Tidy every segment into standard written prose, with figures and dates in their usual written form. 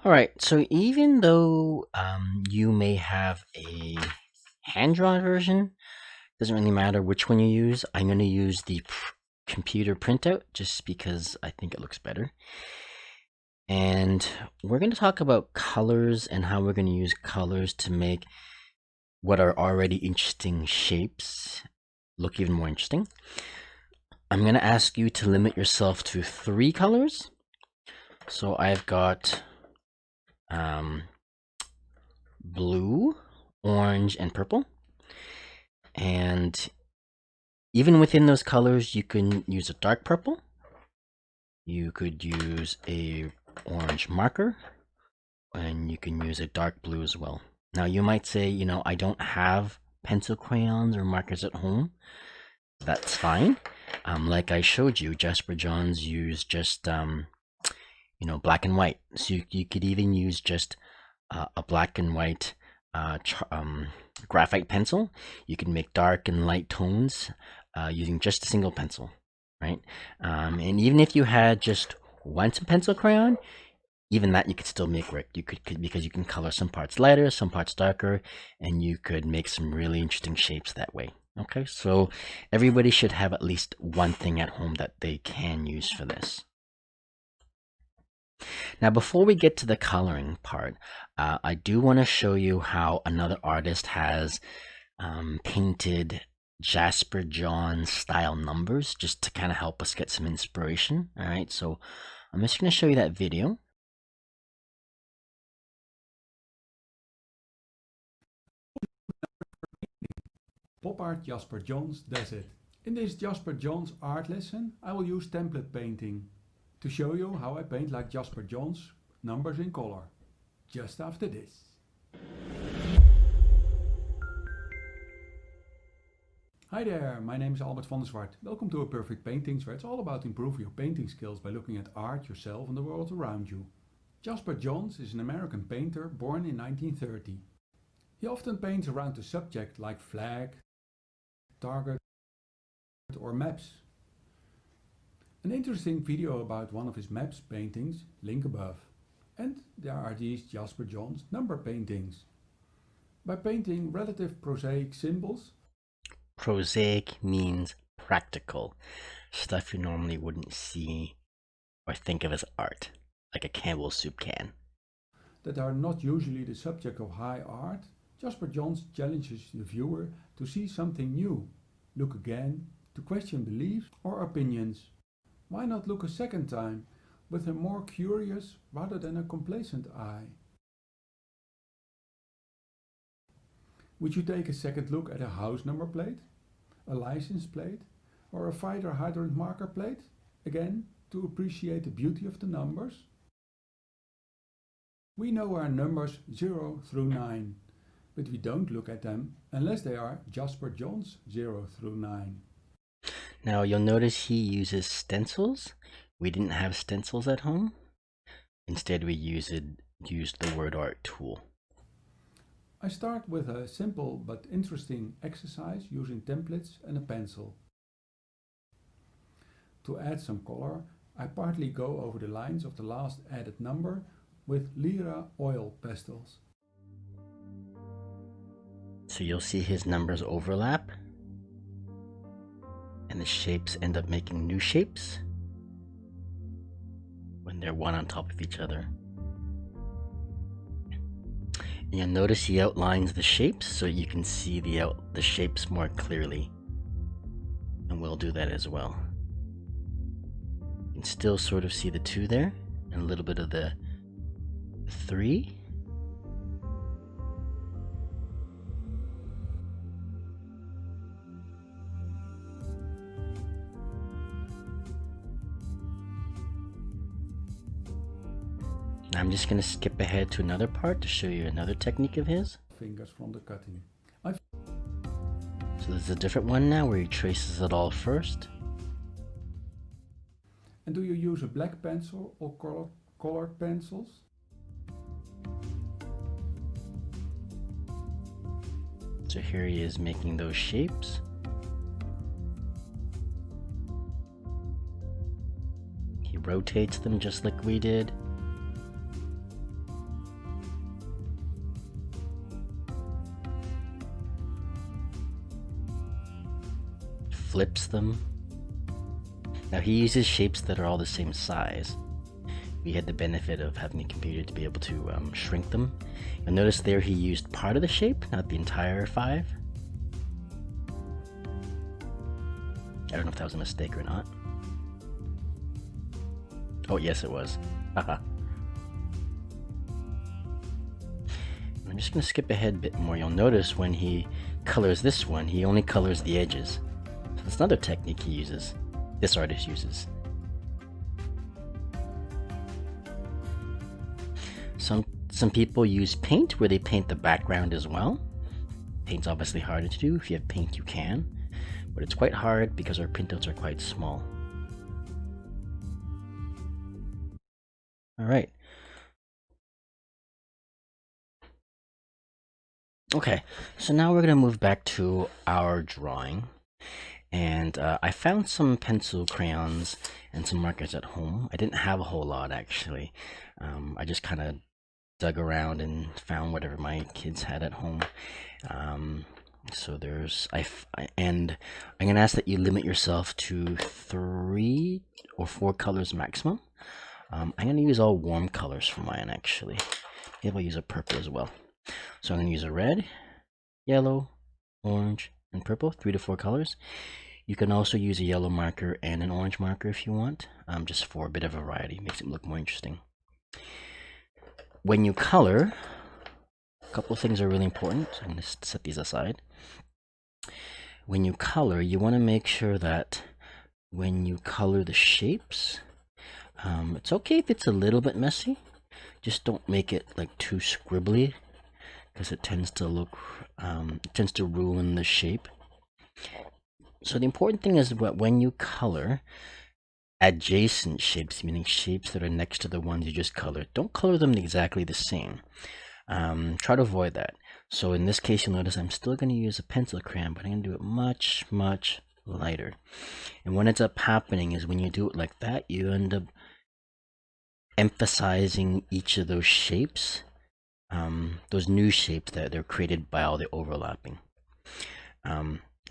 Alright, so even though you may have a hand-drawn version, doesn't really matter which one you use. I'm going to use the computer printout just because I think it looks better. And we're going to talk about colors and how we're going to use colors to make what are already interesting shapes look even more interesting. I'm going to ask you to limit yourself to 3 colors. So I've got blue, orange, and purple. And even within those colors, you can use a dark purple. You could use a orange marker, and you can use a dark blue as well. Now you might say, I don't have pencil crayons or markers at home. That's fine. Like I showed you, Jasper Johns used just black and white. So you could even use just a black and white graphite pencil. You can make dark and light tones using just a single pencil, right? And even if you had just one pencil crayon, even that you could still make work. You could because you can color some parts lighter, some parts darker, and you could make some really interesting shapes that way. Okay, so everybody should have at least one thing at home that they can use for this. Now, before we get to the coloring part, I do want to show you how another artist has painted Jasper Johns style numbers just to kind of help us get some inspiration. All right, so I'm just going to show you that video. Pop art Jasper Johns does it. In this Jasper Johns art lesson, I will use template painting to show you how I paint like Jasper Johns numbers in color. Just after this. Hi there, my name is Albert van der Zwart. Welcome to A Perfect Paintings, where it's all about improving your painting skills by looking at art, yourself and the world around you. Jasper Johns is an American painter born in 1930. He often paints around a subject like flag, target or maps. An interesting video about one of his maps paintings, link above. And there are these Jasper Johns number paintings. By painting relative prosaic symbols. Prosaic means practical, stuff you normally wouldn't see or think of as art, like a Campbell's soup can. That are not usually the subject of high art, Jasper Johns challenges the viewer to see something new, look again, to question beliefs or opinions. Why not look a second time with a more curious rather than a complacent eye? Would you take a second look at a house number plate, a license plate, or a fighter hydrant marker plate, again to appreciate the beauty of the numbers? We know our numbers 0 through 9, but we don't look at them unless they are Jasper Johns 0 through 9. Now you'll notice he uses stencils. We didn't have stencils at home. Instead we used the word art tool. I start with a simple but interesting exercise using templates and a pencil. To add some color, I partly go over the lines of the last added number with Lyra oil pastels. So you'll see his numbers overlap, and the shapes end up making new shapes when they're one on top of each other. And you'll notice he outlines the shapes so you can see the shapes more clearly. And we'll do that as well. You can still sort of see the 2 there, and a little bit of the 3. I'm just going to skip ahead to another part to show you another technique of his. Fingers from the cutting. So there's a different one now where he traces it all first. And do you use a black pencil or colored pencils? So here he is making those shapes. He rotates them just like we did. flips them. Now he uses shapes that are all the same size. We had the benefit of having a computer to be able to shrink them. You'll notice there he used part of the shape, not the entire 5. I don't know if that was a mistake or not. Oh, yes, it was. Haha. I'm just going to skip ahead a bit more. You'll notice when he colors this one, he only colors the edges. So that's another technique he uses. This artist uses. Some people use paint where they paint the background as well. Paint's obviously harder to do. If you have paint, you can. But it's quite hard because our printouts are quite small. Alright. Okay, so now we're going to move back to our drawing. And I found some pencil crayons and some markers at home. I didn't have a whole lot, actually. I just kind of dug around and found whatever my kids had at home. So there's, and I'm going to ask that you limit yourself to 3 or 4 colors maximum. I'm going to use all warm colors for mine, actually. Maybe I'll use a purple as well. So I'm going to use a red, yellow, orange, and purple, 3 to 4 colors. You can also use a yellow marker and an orange marker if you want, just for a bit of variety. Makes it look more interesting. When you color, a couple of things are really important. So I'm going to set these aside. When you color, you want to make sure that when you color the shapes, it's okay if it's a little bit messy. Just don't make it like too scribbly, because it tends to look, it tends to ruin the shape. So the important thing is that when you color adjacent shapes, meaning shapes that are next to the ones you just colored, don't color them exactly the same. Try to avoid that. So in this case, you'll notice I'm still going to use a pencil crayon, but I'm going to do it much, much lighter. And what ends up happening is when you do it like that, you end up emphasizing each of those shapes, those new shapes that they're created by all the overlapping.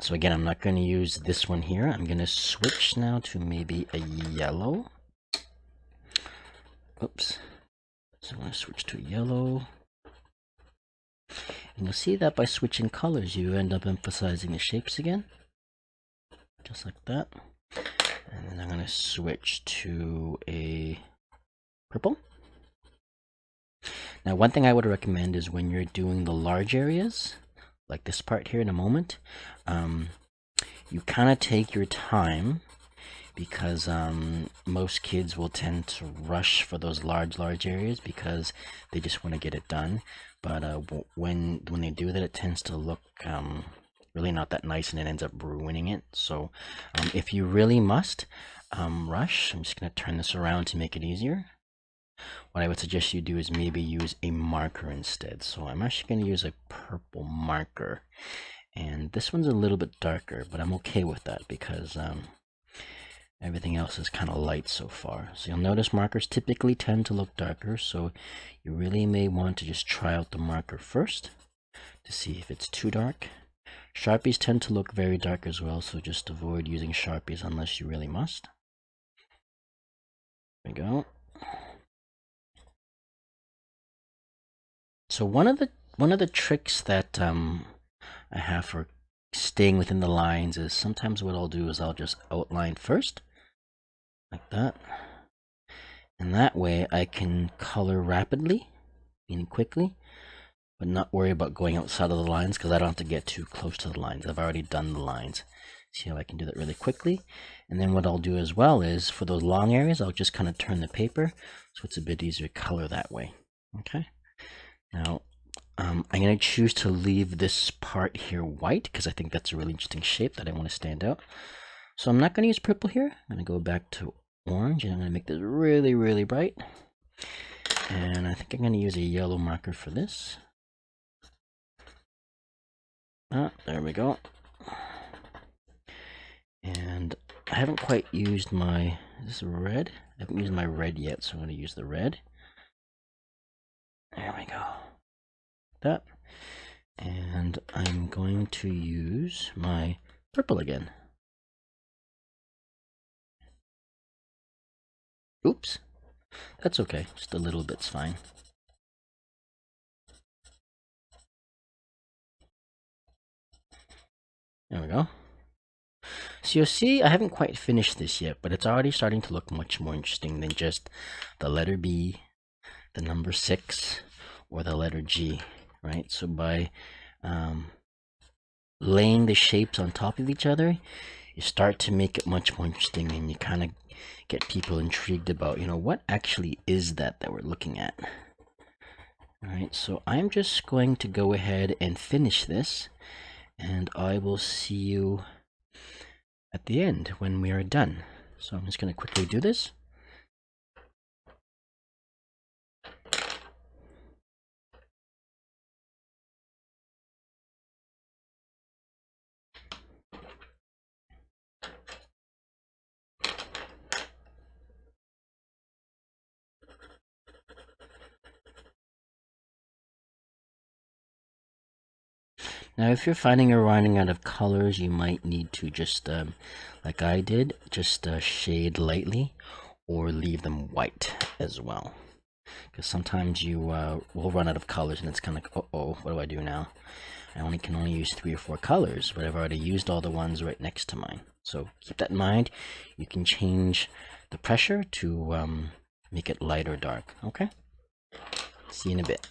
So again, I'm not going to use this one here. I'm going to switch now to maybe a yellow. Oops. So I'm going to switch to yellow. And you'll see that by switching colors, you end up emphasizing the shapes again. Just like that. And then I'm going to switch to a purple. Now, one thing I would recommend is when you're doing the large areas, like this part here in a moment, you kind of take your time, because most kids will tend to rush for those large areas because they just want to get it done. But when they do that, it tends to look really not that nice, and it ends up ruining it. So if you really must rush, I'm just going to turn this around to make it easier. What I would suggest you do is maybe use a marker instead. So I'm actually going to use a purple marker. And this one's a little bit darker, but I'm okay with that because everything else is kind of light so far. So you'll notice markers typically tend to look darker, so you really may want to just try out the marker first to see if it's too dark. Sharpies tend to look very dark as well, so just avoid using Sharpies unless you really must. There we go. So one of the tricks that I have for staying within the lines is sometimes what I'll do is I'll just outline first, like that. And that way I can color rapidly, meaning quickly, but not worry about going outside of the lines because I don't have to get too close to the lines. I've already done the lines. See how I can do that really quickly. And then what I'll do as well is for those long areas, I'll just kind of turn the paper so it's a bit easier to color that way. Okay. Now, I'm going to choose to leave this part here white because I think that's a really interesting shape that I want to stand out. So I'm not going to use purple here. I'm going to go back to orange, and I'm going to make this really, really bright. And I think I'm going to use a yellow marker for this. There we go. And I haven't quite used my, is this red? I haven't used my red yet, so I'm going to use the red. There we go. That. And I'm going to use my purple again. Oops, that's okay. Just a little bit's fine. There we go. So you'll see I haven't quite finished this yet, but it's already starting to look much more interesting than just the letter B, the number 6, or the letter G, right? So by laying the shapes on top of each other, you start to make it much more interesting, and you kind of get people intrigued about, what actually is that we're looking at. All right, so I'm just going to go ahead and finish this, and I will see you at the end when we are done. So I'm just going to quickly do this. Now, if you're finding you're running out of colors, you might need to just, like I did, just shade lightly or leave them white as well. Because sometimes you will run out of colors and it's kind of like, uh-oh, what do I do now? I can only use 3 or 4 colors, but I've already used all the ones right next to mine. So keep that in mind. You can change the pressure to make it light or dark, okay? See you in a bit.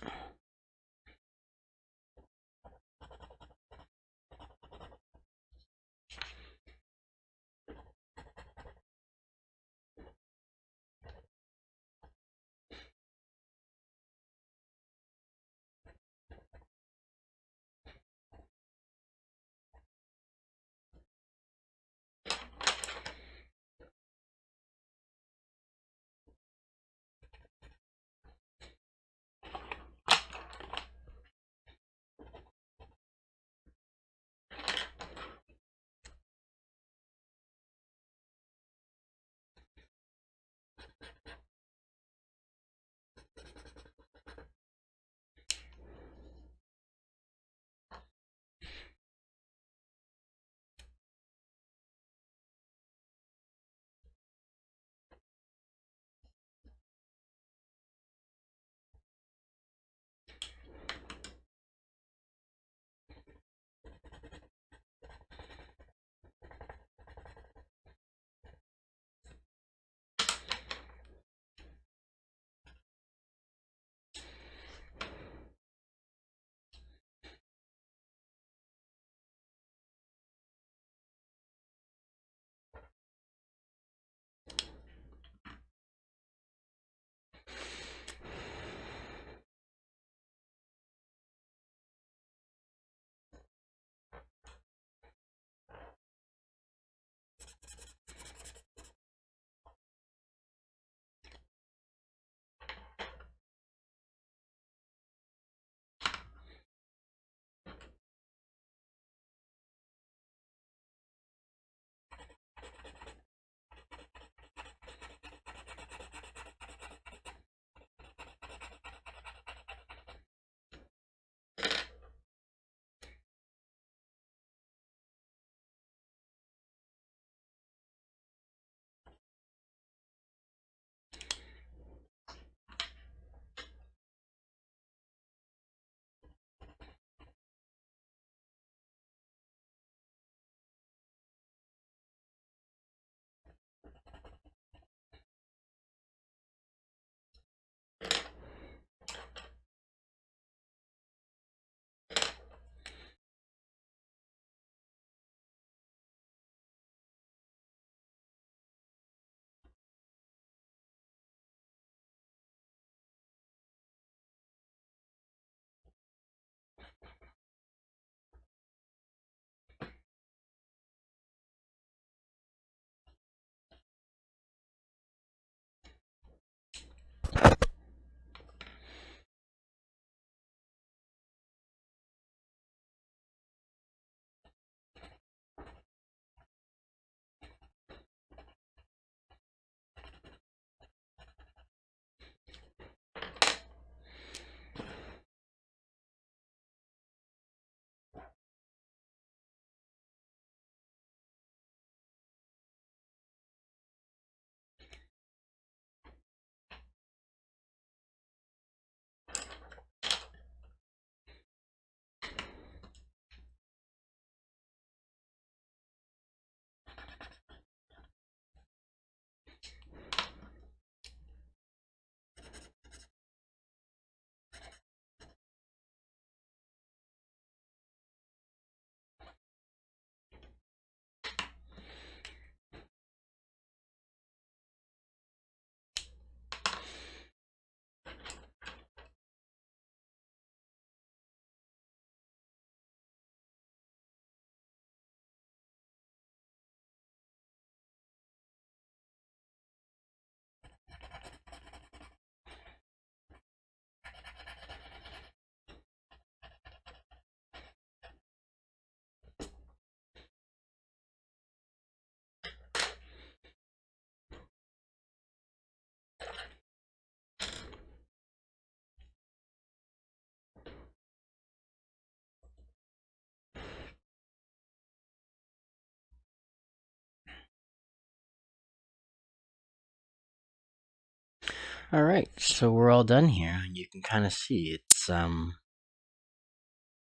All right, so we're all done here, and you can kind of see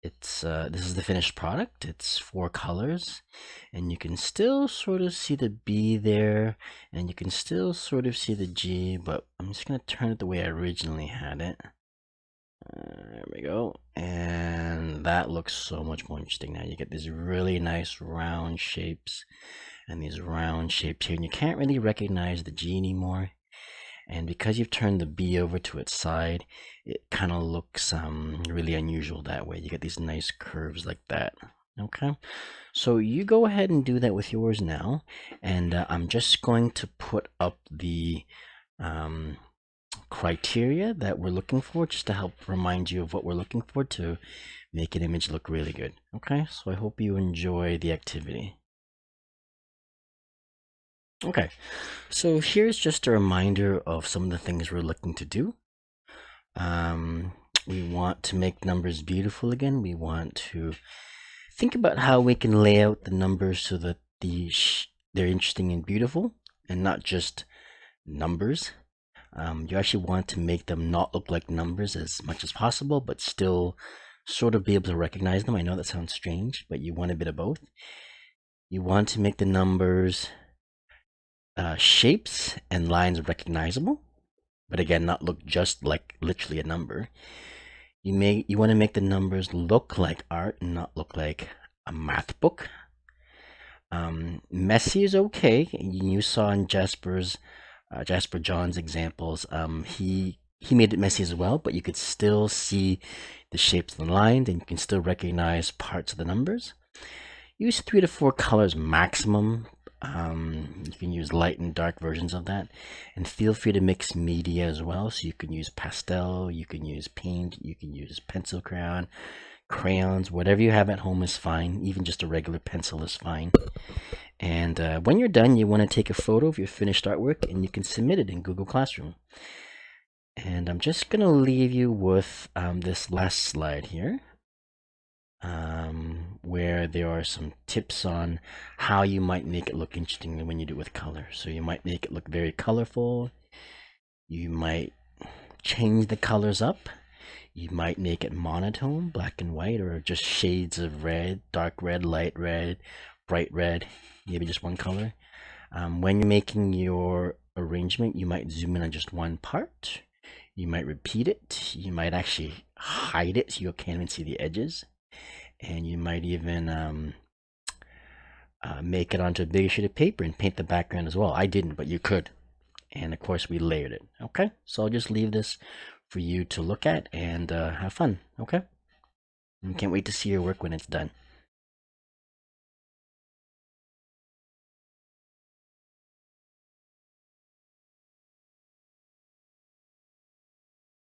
this is the finished product. It's 4 colors, and you can still sort of see the B there, and you can still sort of see the G, but I'm just gonna turn it the way I originally had it. There we go, and that looks so much more interesting now. You get these really nice round shapes and these round shapes here, and you can't really recognize the G anymore. And because you've turned the B over to its side, it kind of looks really unusual that way. You get these nice curves like that. Okay, so you go ahead and do that with yours now, and I'm just going to put up the criteria that we're looking for, just to help remind you of what we're looking for to make an image look really good. Okay, so I hope you enjoy the activity. Okay, so here's just a reminder of some of the things we're looking to do. We want to make numbers beautiful again. We want to think about how we can lay out the numbers so that they're interesting and beautiful, and not just numbers. You actually want to make them not look like numbers as much as possible, but still sort of be able to recognize them. I know that sounds strange, but you want a bit of both. You want to make the numbers shapes and lines recognizable, but again, not look just like literally a number. You want to make the numbers look like art and not look like a math book. Messy is okay. You saw in Jasper John's examples, he made it messy as well, but you could still see the shapes and the lines, and you can still recognize parts of the numbers. Use 3 to 4 colors maximum. You can use light and dark versions of that, and feel free to mix media as well. So you can use pastel, you can use paint, you can use pencil crayon, crayons, whatever you have at home is fine. Even just a regular pencil is fine. And when you're done, you want to take a photo of your finished artwork, and you can submit it in Google Classroom. And I'm just gonna leave you with this last slide here, where there are some tips on how you might make it look interesting when you do it with color. So you might make it look very colorful. You might change the colors up. You might make it monotone, black and white, or just shades of red, dark red, light red, bright red, maybe just one color. When you're making your arrangement, you might zoom in on just one part. You might repeat it. You might actually hide it so you can't even see the edges. And you might even make it onto a bigger sheet of paper and paint the background as well. I didn't, but you could. And of course, we layered it. Okay, so I'll just leave this for you to look at and have fun. Okay, and can't wait to see your work when it's done.